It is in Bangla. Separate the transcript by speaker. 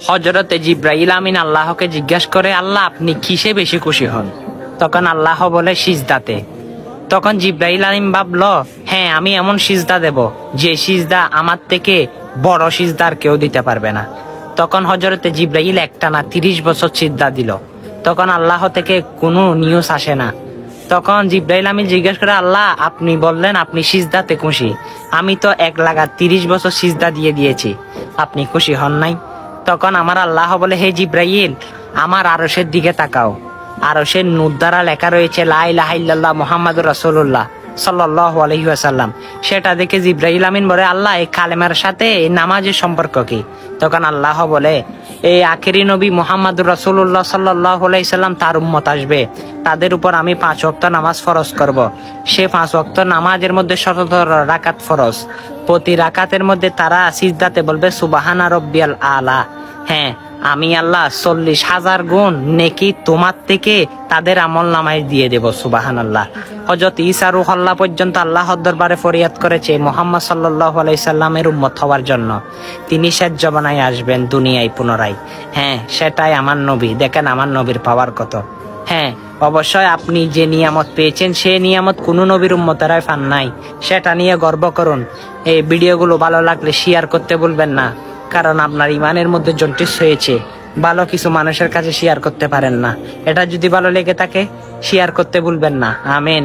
Speaker 1: হযরতে জিবরাইল আমিন আল্লাহকে জিজ্ঞাসা করে, আল্লাহ আপনি কিসে বেশি খুশি হন? তখন আল্লাহ বলে, সিজদাতে। তখন জিবরাইল আমিন ভাবলো, হ্যাঁ আমি এমন সিজদা দেব যে সিজদা আমার থেকে বড় সিজদার কেউ দিতে পারবে না। তখন হযরতে জিবরাইল একটানা 30 বছর সিজদা দিল। তখন আল্লাহ থেকে কোনো নিউজ আসে না। তখন জিবরাইল আমিন জিজ্ঞাসা করে, আল্লাহ আপনি বললেন আপনি সিজদাতে খুশি, আমি তো 1 বছর সিজদা দিয়েছি, আপনি খুশি হন নাই? তখন আমার আল্লাহ বলে, হে জিবরাইল, আমার আরশের দিকে তাকাও। আরশের নূর দ্বারা লেখা রয়েছে লা ইলাহা ইল্লাল্লাহ মুহাম্মাদুর রাসূলুল্লাহ সাল্লাল্লাহু আলাইহি ওয়াসাল্লাম। সেটা দেখে জিবরাইল আমিন বলে, আল্লাহ এই কালেমার সাথে এই নামাজের সম্পর্ক কি? তখন আল্লাহ বলে, এই আখেরি নবী মুহাম্মাদুর রাসূলুল্লাহ সাল্লাল্লাহু আলাইহি ওয়াসাল্লাম তার উম্মত আসবে, তাদের উপর আমি 5 ওয়াক্ত নামাজ ফরজ করব। সে 5 ওয়াক্ত নামাজের মধ্যে 17 রাকাত ফরজ। প্রতি রাকাতের মধ্যে তারা সিজদাতে বলবে সুবহানা রাব্বিয়াল আলা। হ্যাঁ, আমি আল্লাহ 40,000 গুণ নেকি তোমার থেকে তাদের আমল নামায় দিয়ে দেব। সুবহানাল্লাহ। হযরত ঈসা রূহুল্লাহ পর্যন্ত আল্লাহর দরবারে ফরিয়াদ করেছে মুহাম্মদ সাল্লাল্লাহু আলাইহি সাল্লামের উম্মত হওয়ার জন্য। তিনি শেষ জমানায় আসবেন দুনিয়ায় পুনরায়। হ্যাঁ, সেটাই আমার নবী। দেখেন আমার নবীর পাওয়ার কত। হ্যাঁ, অবশ্যই আপনি যে নিয়ামত পেয়েছেন সে নিয়ামত কোনো নবীর উম্মতেরাই পান নাই, সেটা নিয়ে গর্ব করুন। এই ভিডিওগুলো ভালো লাগলে শেয়ার করতে ভুলবেন না, কারণ আপনার ইমানের মধ্যে জন্টিস হয়েছে। ভালো কিছু মানুষের কাছে শেয়ার করতে পারেন না, এটা যদি ভালো লেগে থাকে শেয়ার করতে ভুলবেন না। আমিন।